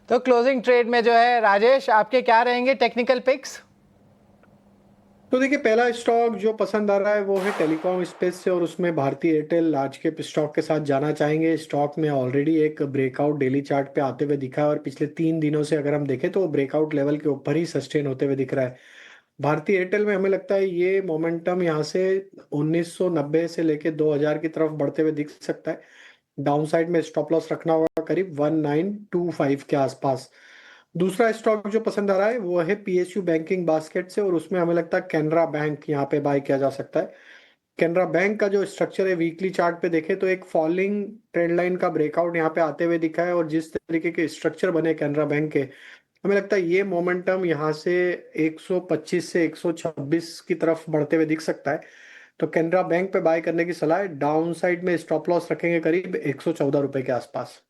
तो closing trade में जो है राजेश, आपके क्या रहेंगे टेक्निकल पिक्स? तो देखिए, पहला स्टॉक जो पसंद आ रहा है वो है टेलीकॉम स्पेस से, और उसमें Bharti Airtel large cap stock के साथ जाना चाहेंगे। स्टॉक में ऑलरेडी एक ब्रेकआउट डेली चार्ट पे आते हुए दिखा है, और पिछले 3 दिनों से अगर हम देखें तो वो ब्रेकआउट लेवल के ऊपर ही सस्टेन होते हुए दिख रहा है। भारती एयरटेल में हमें लगता है ये मोमेंटम यहाँ से 1990 से लेके 2000 की तरफ बढ़ते हुए दिख सकता है। डाउन साइड में स्टॉप लॉस रखना होगा करीब 1925 के आसपास। दूसरा स्टॉक जो पसंद आ रहा है वो है पीएसयू बैंकिंग बास्केट से, और उसमें हमें लगता है कैनरा बैंक यहाँ पे बाय किया जा सकता है। कैनरा बैंक का जो स्ट्रक्चर है वीकली चार्ट पे देखें तो एक फॉलिंग ट्रेंड लाइन का ब्रेकआउट यहाँ पे आते हुए दिखा है, और जिस तरीके के स्ट्रक्चर बने कैनरा बैंक के, हमें लगता है ये मोमेंटम यहाँ से 125 से 126 की तरफ बढ़ते हुए दिख सकता है। तो कैनरा बैंक पे बाय करने की सलाह है। डाउन साइड में स्टॉप लॉस रखेंगे करीब 114 रुपए के आसपास।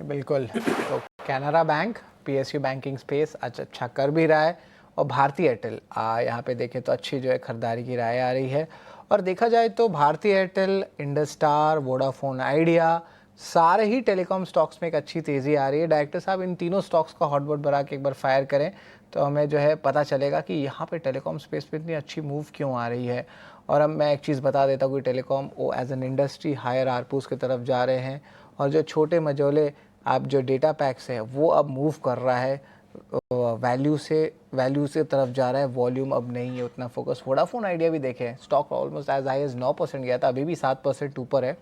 बिल्कुल। तो Canara bank PSU banking space अच्छा कर भी रहा है, और भारती एयरटेल यहाँ पे देखें तो अच्छी जो है खरीदारी की राय आ रही है। और देखा जाए तो Bharti Airtel, Indus star, Vodafone Idea, सारे ही टेलीकॉम स्टॉक्स में एक अच्छी तेज़ी आ रही है। डायरेक्टर साहब, इन तीनों स्टॉक्स का हॉटबॉट भरा के एक बार फायर करें तो हमें जो है पता चलेगा कि यहाँ पे टेलीकॉम स्पेस पे इतनी अच्छी मूव क्यों आ रही है। और अब मैं एक चीज़ बता देता हूँ कि टेलीकॉम वो एज एन इंडस्ट्री हायर आरपूस की तरफ जा रहे हैं, और जो छोटे मझोले आप जो डेटा पैक्स है वो अब मूव कर रहा है, वैल्यू से तरफ जा रहा है, वॉल्यूम अब नहीं है उतना फोकस। वोडाफोन आइडिया भी देखें, stock almost as high as 9% गया था, अभी भी 7% ऊपर है।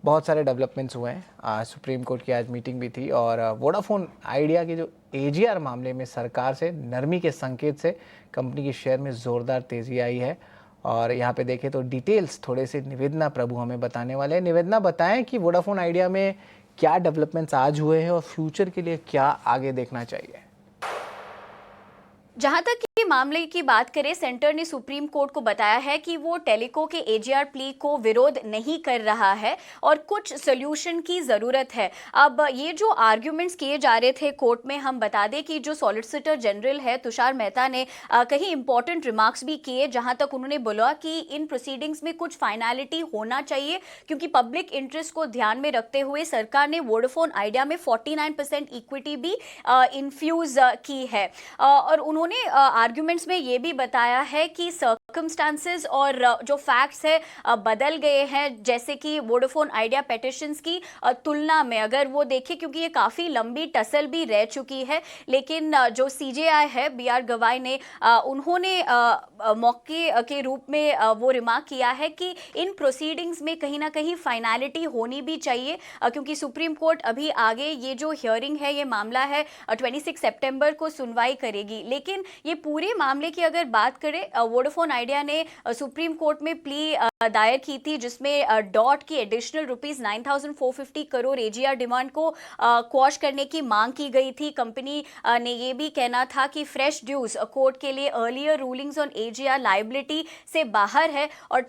बहुत सारे डेवलपमेंट्स हुए हैं, सुप्रीम कोर्ट की आज मीटिंग भी थी, और वोडाफोन आइडिया के जो एजीआर मामले में सरकार से नरमी के संकेत से कंपनी के शेयर में ज़ोरदार तेज़ी आई है। और यहाँ पे देखें तो डिटेल्स थोड़े से निवेदना प्रभु हमें बताने वाले हैं। निवेदना, बताएं कि वोडाफोन आइडिया में क्या डेवलपमेंट्स आज हुए हैं और फ्यूचर के लिए क्या आगे देखना चाहिए। जहां तक कि मामले की बात करें, सेंटर ने सुप्रीम कोर्ट को बताया है कि वो टेलीको के एजीआर प्ली को विरोध नहीं कर रहा है और कुछ सोल्यूशन की जरूरत है। अब ये जो आर्ग्यूमेंट्स किए जा रहे थे कोर्ट में, हम बता दें कि जो सॉलिसिटर जनरल है तुषार मेहता ने कई इंपॉर्टेंट रिमार्क्स भी किए, जहां तक उन्होंने बोला कि इन प्रोसीडिंग्स में कुछ फाइनलिटी होना चाहिए, क्योंकि पब्लिक इंटरेस्ट को ध्यान में रखते हुए सरकार ने वोडाफोन आइडिया में 49% इक्विटी भी इन्फ्यूज की है। और उन्होंने आर्ग्यूमेंट्स में ये भी बताया है कि सर्कमस्टांसेस और जो फैक्ट्स है बदल गए हैं, जैसे कि वोडाफोन आइडिया पेटिशंस की तुलना में अगर वो देखें, क्योंकि ये काफ़ी लंबी टसल भी रह चुकी है, लेकिन जो सीजेआई है बीआर गवाई ने उन्होंने मौके के रूप में वो रिमार्क किया है कि इन प्रोसीडिंग्स में कहीं ना कहीं फाइनलिटी होनी भी चाहिए, क्योंकि सुप्रीम कोर्ट अभी आगे ये जो हियरिंग है, ये मामला है 26 सितंबर को सुनवाई करेगी। लेकिन ये पूरे मामले की अगर बात करें, वोडाफोन आइडिया ने सुप्रीम कोर्ट में प्ली दायर की थी, जिसमें डॉट की एडिशनल ₹9,450 करोड़ एजीआर डिमांड को क्वॉश करने की मांग की गई थी। कंपनी ने ये भी कहना था कि फ्रेश ड्यूज कोर्ट के लिए earlier rulings on AGR liability से बाहर है, और